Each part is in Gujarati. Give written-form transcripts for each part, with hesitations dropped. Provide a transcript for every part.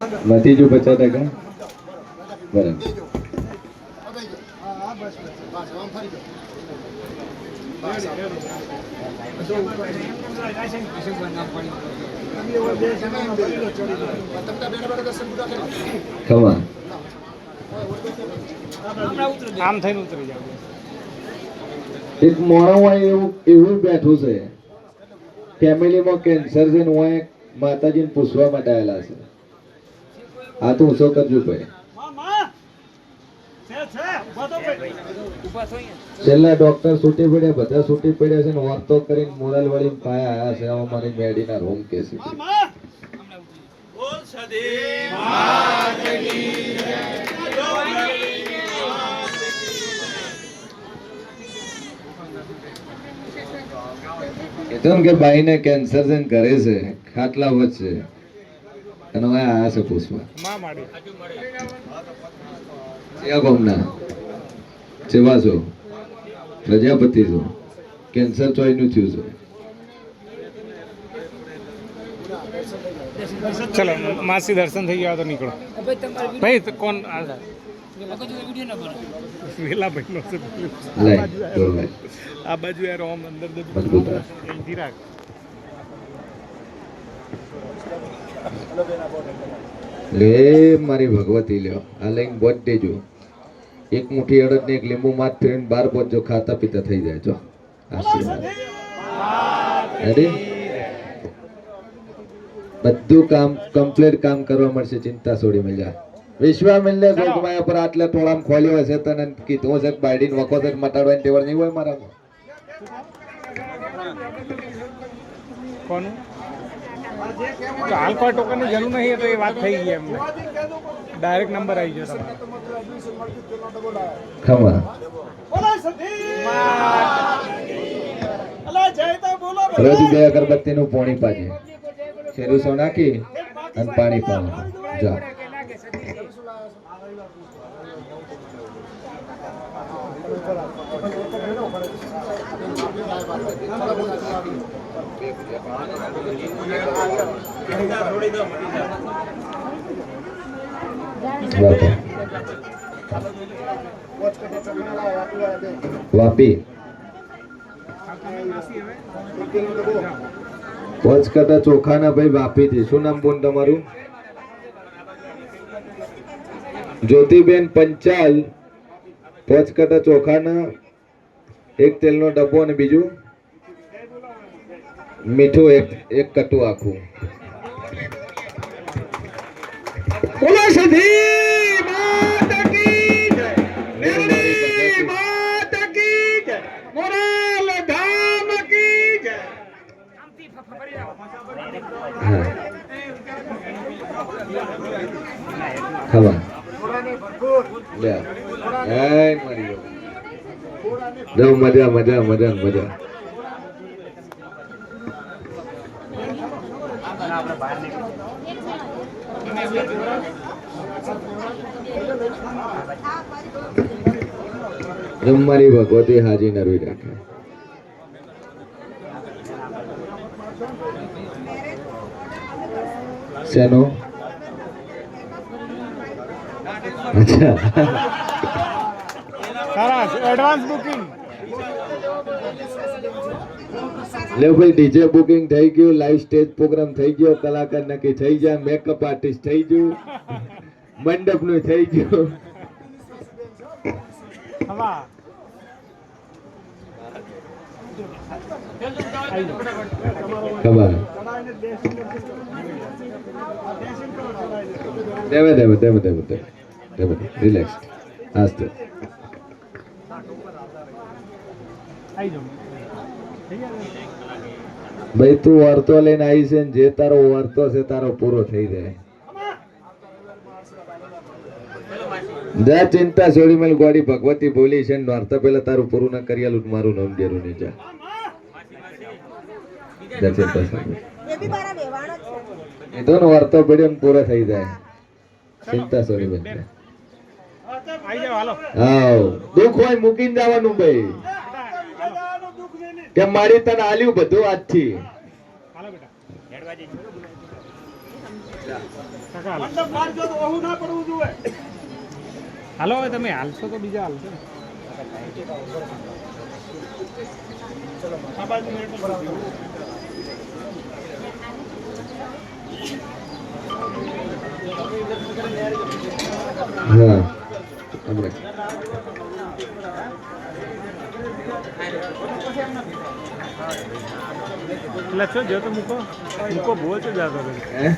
ભતીજું 50%. બરાબર. ખમા આમ થઈને ઉતરી જાવ. એક મોણો હોય એવું બેઠું છે ફેમિલીમાં કેન્સર છે ને હું માતાજીને પૂછવા માટે આવેલા છે. આ તો ઊંચો કરજો ભાઈ. છેલ્લા ડોક્ટર છૂટી પડ્યા, બધા છૂટી પડ્યા છે ને વાર્તો કરીને મોરલ વાળી પાયા આયા છે. આવા મારી મેડીના રૂમ કે છે. કીધું કે બાઈ ને કેન્સર છે ઘરે છે, ખાટલા વચ્ચે અને હવે આયા છે પૂછવા. ક્યાં ગામના જેવા છો? પ્રજાપતિ છો? કેન્સર ચોયનું થયું છે? ચલો માસી દર્શન થઈ ગયા તો નીકળો. ભાઈ કોણ વેલા ભાઈ નો આ બાજુ યાર ઓમ અંદર લે મારી ભગવતી લ્યો આ લઈને બોટ દેજો. એક મુઠ્ઠી અડદ ને એક લીંબુ માથ ફેરીને 12 પોત જો ખાતા પીતા થઈ જાય. જો આશીર્વાદ બધું કામ કમ્પ્લીટ કામ કરવા મળશે. ચિંતા છોડી મળ્યા વિશ્વામિલ ગોગમાયા પર આટલા ટોળામ ખોલ્યો હશે તને કીધું હશે બાયડીન વખો છે મટાડવાની તેવડ નહીં હોય મારા. કોનું હાલ કોઈ ટોકનની જરૂર નહીં તો એ વાત થઈ ગઈ એમને. ડાયરેક્ટ નંબર આવી ગયો તમારો. ખમા રોજ બે અગરબત્તી નું પાણી પાજે, શેરુસો નાખી અને પાણી પાવાનું. જા વાપી પોચ કટા ચોખાના ભાઈ વાપી થી. શું નામ બોલ તમારું? જ્યોતિબેન પંચાલ. પોચ કટા ચોખાના, એક તેલનો ડબ્બો અને બીજું મીઠું એક કટું આખું. મજા મજા મજા મજા. મારી ભગવતી હાજી નરવી રાખે. શેનો? અચ્છા એડવાન્સ બુકિંગ. લે ભાઈ ડીજે બુકિંગ થઈ ગયું, લાઈવ સ્ટેજ પ્રોગ્રામ થઈ ગયો, કલાકાર નક્કી થઈ જાય, મેકઅપ આર્ટિસ્ટ થઈ ગયું, મંડપ નું થઈ ગયું. ખબર દેવે દેવે દેવે દેવે દેવે રિલેક્સ. આસ્તે ભાઈ તું વર્તો લઈને આવી છે ને જે તારો વર્તો છે તારો પૂરો થઈ જાય. જા ચિંતા છોડી મેલ ગોડી ભગવતી બોલી છે નોરતા પેલા તારું પૂરું ના કરી આલું મારું નામ દેરું નહીં. જા ચિંતા એ તો વર્તો પડ્યો પૂરો થઈ જાય. ચિંતા છોડી મેલ. હા દુઃખ હોય મૂકીને જવાનું ભાઈ. કે મારી તને આલ્યું બધું આજથી. કાકા હાલો હવે તમે હાલશો તો બીજા હાલશો ને. હા હમણાં એટલે છો જો તો મૂકો મૂકો બોલ છો જાતો હે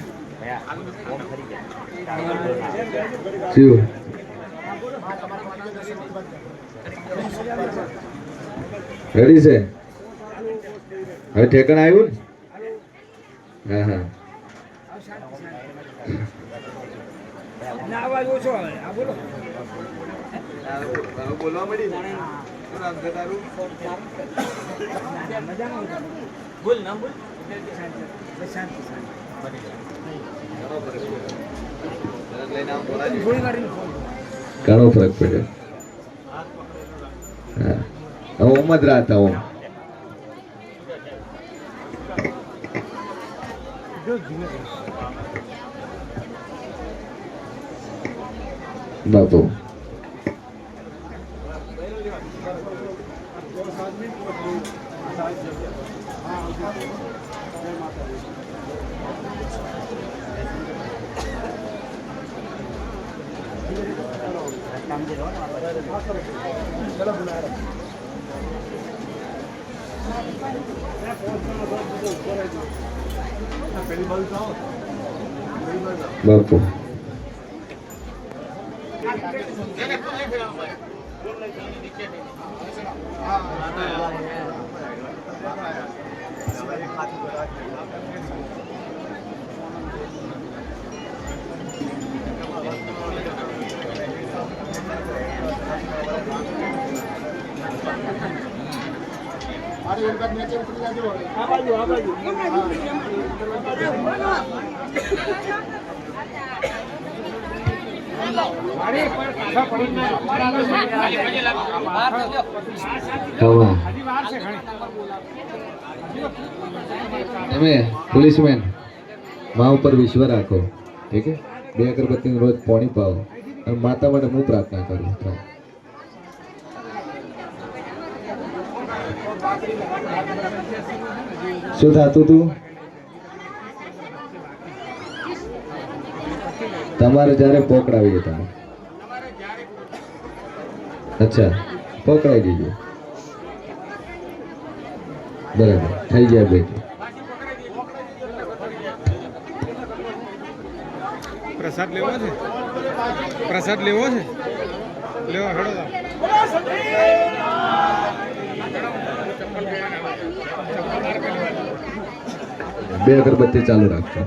શું રેડી છે હવે ઠેકાણ આવ્યું ને હા હા બોલવા મળી ઘણો ફરક પડ્યો હા હવે ઓમ જ રાહતા ઓમ બાપુ બાપુ તમે પોલીસમેન મા ઉપર વિશ્વ રાખો ઠીક છે બે અગરબત્તી રોજ પાણી પાવો અને માતા માટે હું પ્રાર્થના કરું શું થતું હતું તમારે જ્યારે પકડાવી હતા અચ્છા પકડાઈ દીજો બરાબર થઈ ગયા બેટી પ્રસાદ લેવો છે પ્રસાદ લેવો છે લેવો હેડો બે અગરબત્તી ચાલુ રાખજો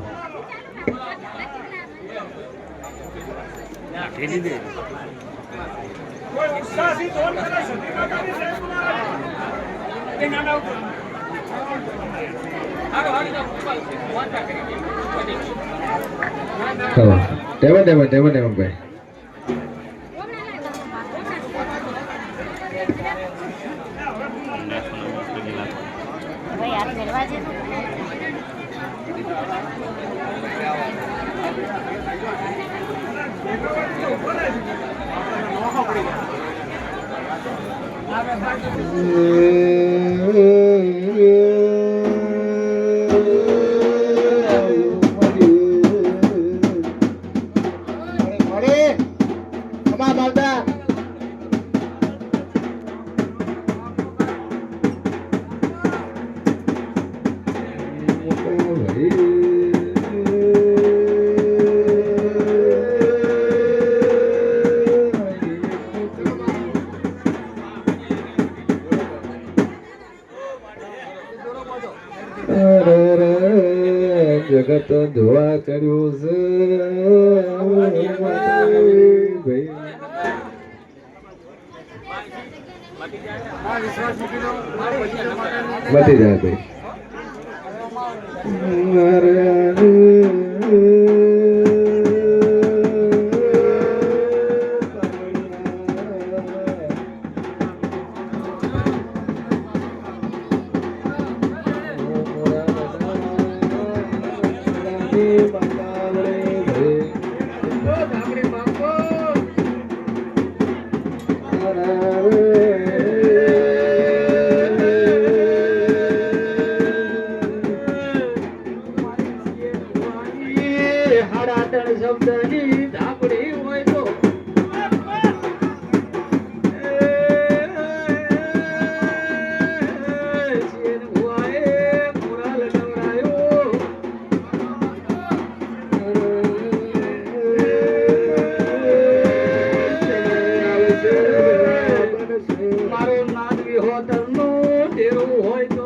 ભાઈ જગત ધોવા કર્યું છે બધી જાય ભાઈ Bye. પાતળ શબ્દની ધાકડી હોય તો શેર ભુવાએ મોરાલ નવરાયો મારો નાદવી હોતરનો તેરું હોય તો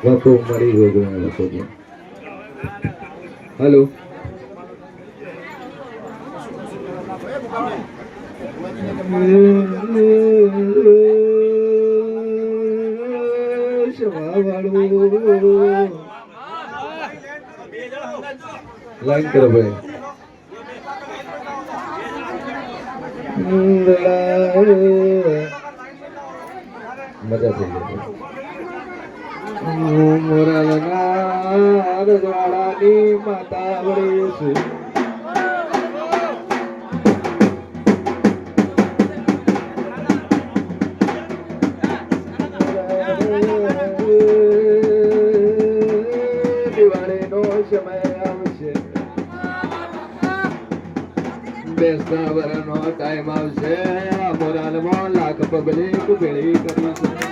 બાપુ મરી ગયો બાપુ હેલો લાઈન કરો ભાઈ મજા થઈ ગઈ મોરાલના રજવાડાની માતા વળી છે દિવાળીનો સમય આવશે બેસતા વરનો ટાઈમ આવશે મોરાલમાં લાખ પબ્લિક ભેળી કરી છે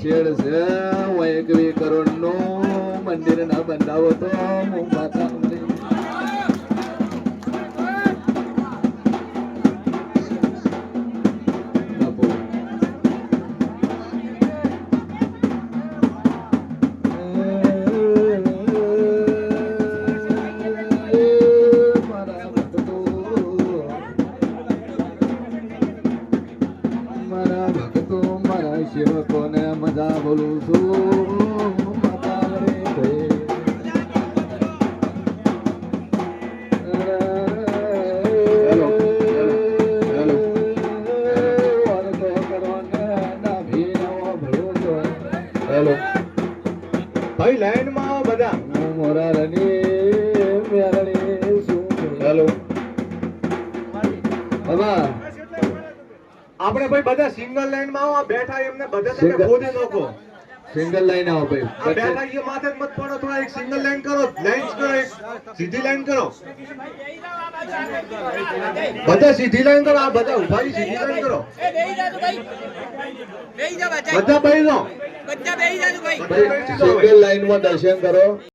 શેડ છે એક 2 કરોડ નું મંદિર ના બંધાવો તો હું માતા સેવકોને મજા બોલું છું માતા વડે હેલો ભાઈ લાઈન માં આવો બધા હું મોરારની મેરણી છું હેલો બાબા આપણે ભાઈ બધા સિંગલ લાઈન માં આવો બેઠા એમને બધા તમે ખોદી નાખો સિંગલ લાઈન આવો ભાઈ આ બેઠા એ માથે જ મત પડો થોડા એક સિંગલ લાઈન કરો લાઈન કરો એક સીધી લાઈન કરો બધા સીધી લાઈન કરો આ બધા ઉભા સીધી લાઈન કરો બધા બેહી જાઓ સિંગલ લાઈન માં દર્શન કરો